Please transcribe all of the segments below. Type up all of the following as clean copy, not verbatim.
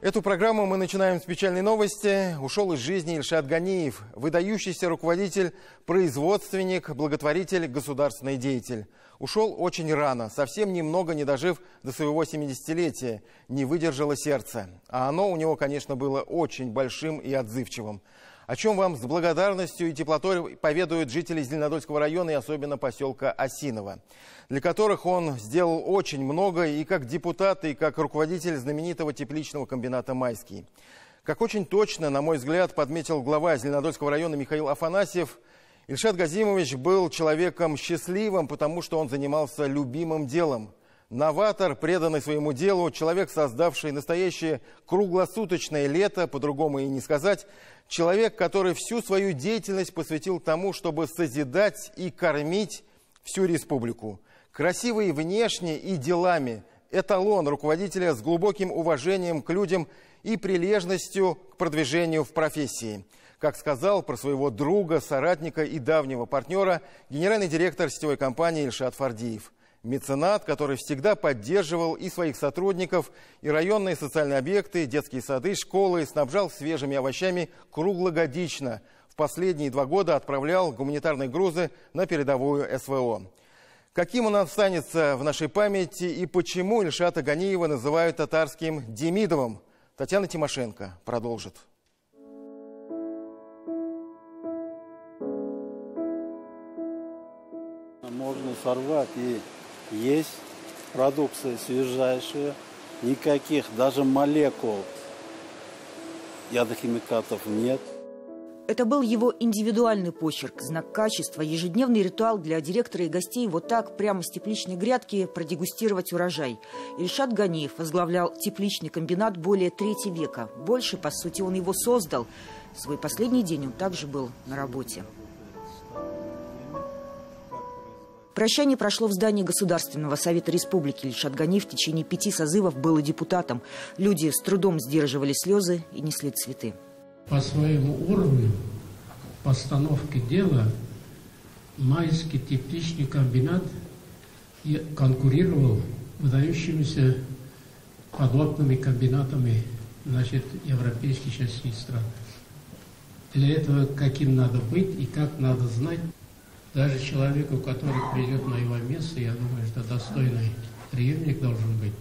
Эту программу мы начинаем с печальной новости. Ушел из жизни Ильшат Ганиев, выдающийся руководитель, производственник, благотворитель, государственный деятель. Ушел очень рано, совсем немного не дожив до своего 70-летия. Не выдержало сердце. А оно у него, конечно, было очень большим и отзывчивым. О чем вам с благодарностью и теплотой поведают жители Зеленодольского района и особенно поселка Осиново, для которых он сделал очень много и как депутат, и как руководитель знаменитого тепличного комбината «Майский». Как очень точно, на мой взгляд, подметил глава Зеленодольского района Михаил Афанасьев, Ильшат Газимович был человеком счастливым, потому что он занимался любимым делом. Новатор, преданный своему делу, человек, создавший настоящее круглосуточное лето, по-другому и не сказать, человек, который всю свою деятельность посвятил тому, чтобы созидать и кормить всю республику. Красивый внешне и делами, эталон руководителя с глубоким уважением к людям и прилежностью к продвижению в профессии. Как сказал про своего друга, соратника и давнего партнера генеральный директор сетевой компании Ильшат Фардиев. Меценат, который всегда поддерживал и своих сотрудников, и районные социальные объекты, детские сады, школы, снабжал свежими овощами круглогодично. В последние 2 года отправлял гуманитарные грузы на передовую СВО. Каким он останется в нашей памяти и почему Ильшата Ганиева называют татарским Демидовым? Татьяна Тимошенко продолжит. Можно сорвать и есть продукция свежайшая, никаких даже молекул ядохимикатов нет. Это был его индивидуальный почерк, знак качества, ежедневный ритуал для директора и гостей вот так прямо с тепличной грядки продегустировать урожай. Ильшат Ганиев возглавлял тепличный комбинат более 3 века. Больше, по сути, он его создал. В свой последний день он также был на работе. Прощание прошло в здании Государственного совета республики. Ильшат Ганиев в течение 5 созывов был депутатом. Люди с трудом сдерживали слезы и несли цветы. По своему уровню постановки дела Майский тепличный комбинат конкурировал выдающимися подобными комбинатами, европейских частей стран. Для этого каким надо быть и как надо знать. Даже человеку, который придет на его место, я думаю, что достойный преемник должен быть.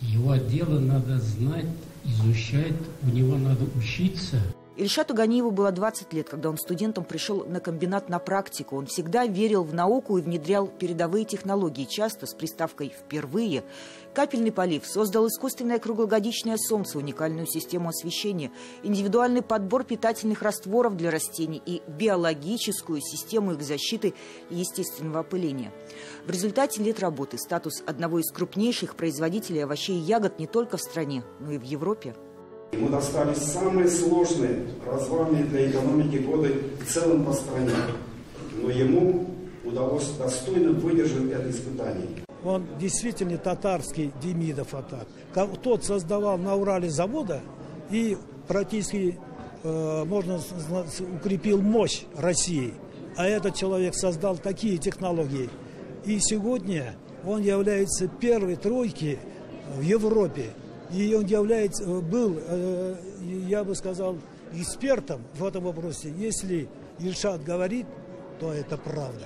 Его дело надо знать, изучать, у него надо учиться. Ильшату Ганиеву было 20 лет, когда он студентом пришел на комбинат на практику. Он всегда верил в науку и внедрял передовые технологии, часто с приставкой «впервые». Капельный полив, создал искусственное круглогодичное солнце, уникальную систему освещения, индивидуальный подбор питательных растворов для растений и биологическую систему их защиты и естественного опыления. В результате лет работы статус одного из крупнейших производителей овощей и ягод не только в стране, но и в Европе. Ему достались самые сложные, развалины для экономики годы в целом по стране. Но ему удалось достойно выдержать это испытание. Он действительно татарский Демидов атак. Тот создавал на Урале завода и практически, можно сказать, укрепил мощь России. А этот человек создал такие технологии. И сегодня он является первой тройки в Европе. И он был, я бы сказал, экспертом в этом вопросе. Если Ильшат говорит, то это правда.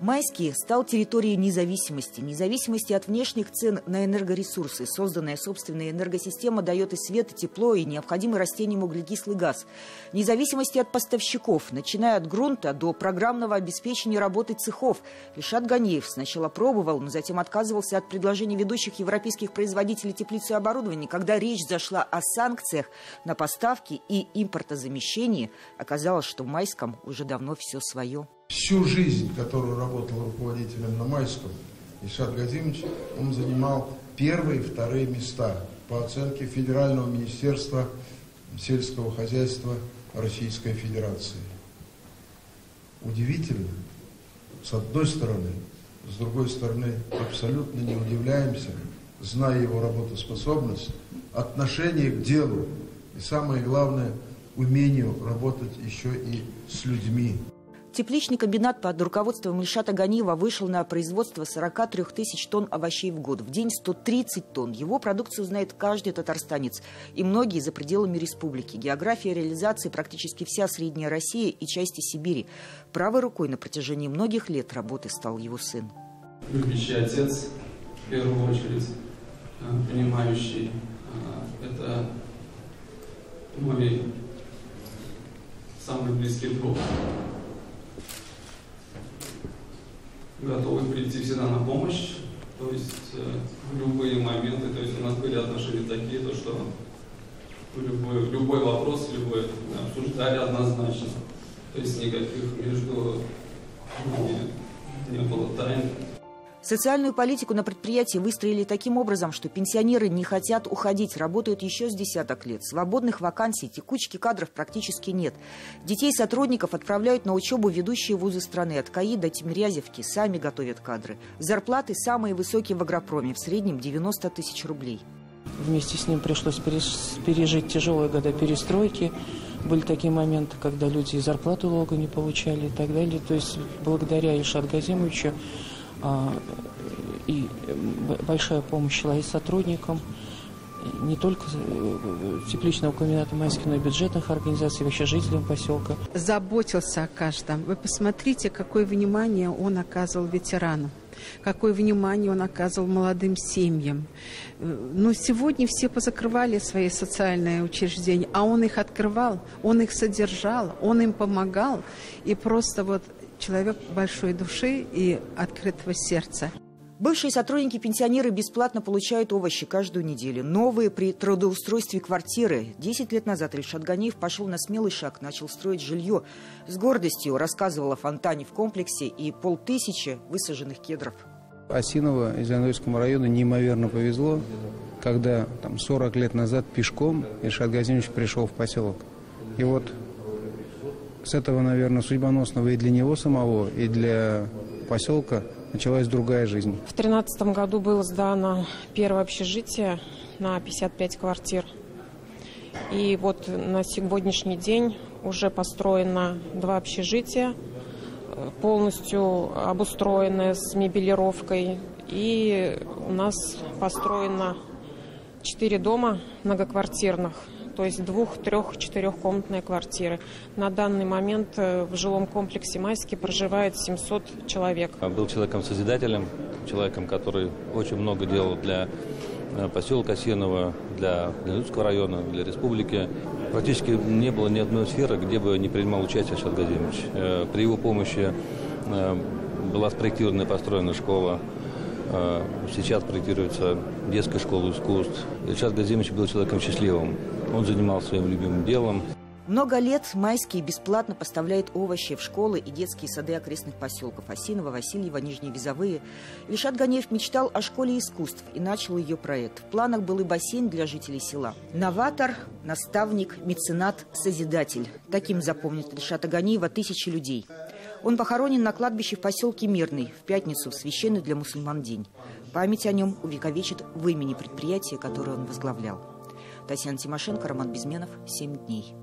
Майский стал территорией независимости от внешних цен на энергоресурсы. Созданная собственная энергосистема дает и свет, и тепло, и необходимый растениям углекислый газ. Независимости от поставщиков, начиная от грунта до программного обеспечения работы цехов. Ильшат Ганиев сначала пробовал, но затем отказывался от предложений ведущих европейских производителей теплиц и оборудования. Когда речь зашла о санкциях на поставки и импортозамещении, оказалось, что в Майском уже давно все свое. Всю жизнь, которую работал руководителем на Майском, Ильшат Газимович, он занимал 1-е и 2-е места по оценке Федерального министерства сельского хозяйства Российской Федерации. Удивительно, с одной стороны, с другой стороны, абсолютно не удивляемся, зная его работоспособность, отношение к делу и, самое главное, умению работать еще и с людьми. Тепличный комбинат под руководством Ильшата Ганиева вышел на производство 43 тысяч тонн овощей в год. В день 130 тонн. Его продукцию знает каждый татарстанец. И многие за пределами республики. География реализации практически вся Средняя Россия и части Сибири. Правой рукой на протяжении многих лет работы стал его сын. Любящий отец, в первую очередь, понимающий. Это мой самый близкий друг. Готовы прийти всегда на помощь, то есть в любые моменты, то есть у нас были отношения такие, то что любой вопрос, любой обсуждали однозначно, то есть никаких между нами не было тайн. Социальную политику на предприятии выстроили таким образом, что пенсионеры не хотят уходить, работают еще с десяток лет. Свободных вакансий, текучки кадров практически нет. Детей сотрудников отправляют на учебу ведущие вузы страны. От КАИ до Тимирязевки сами готовят кадры. Зарплаты самые высокие в агропроме, в среднем 90 тысяч рублей. Вместе с ним пришлось пережить тяжелые годы перестройки. Были такие моменты, когда люди и зарплату долго не получали и так далее. То есть благодаря Ильшату Газимовичу и большая помощь шла и сотрудникам, не только тепличного комбината «Майский», но и бюджетных организаций, вообще жителям поселка. Заботился о каждом. Вы посмотрите, какое внимание он оказывал ветеранам, какое внимание он оказывал молодым семьям. Но сегодня все позакрывали свои социальные учреждения, а он их открывал, он их содержал, он им помогал. И просто вот человек большой души и открытого сердца. Бывшие сотрудники-пенсионеры бесплатно получают овощи каждую неделю. Новые при трудоустройстве квартиры. 10 лет назад Ильшат Ганиев пошел на смелый шаг, начал строить жилье. С гордостью рассказывал о фонтане в комплексе и 500 высаженных кедров. Осиново и Зеленодольскому району неимоверно повезло, когда 40 лет назад пешком Ильшат Газимович пришел в поселок. И вот с этого, наверное, судьбоносного и для него самого, и для поселка началась другая жизнь. В 2013 году было сдано первое общежитие на 55 квартир. И вот на сегодняшний день уже построено 2 общежития, полностью обустроенные с мебелировкой. И у нас построено 4 дома многоквартирных. То есть 2-, 3-, 4-комнатные квартиры. На данный момент в жилом комплексе «Майский» проживает 700 человек. Был человеком-созидателем, человеком, который очень много делал для поселка Осиново, для Зеленодольского района, для республики. Практически не было ни одной сферы, где бы не принимал участие Ильшат Газимович. При его помощи была спроектирована и построена школа. Сейчас проектируется детская школа искусств. Ильшат Газимович был человеком счастливым. Он занимался своим любимым делом. Много лет «Майский» бесплатно поставляет овощи в школы и детские сады окрестных поселков Осиново, Васильево, Нижние Визовые. Ильшат Ганиев мечтал о школе искусств и начал ее проект. В планах был и бассейн для жителей села. Новатор, наставник, меценат, созидатель. Таким запомнят Ильшата Ганиева тысячи людей. Он похоронен на кладбище в поселке Мирный в пятницу, в священный для мусульман день. Память о нем увековечит в имени предприятия, которое он возглавлял. Татьяна Тимошенко, Роман Безменов, 7 дней.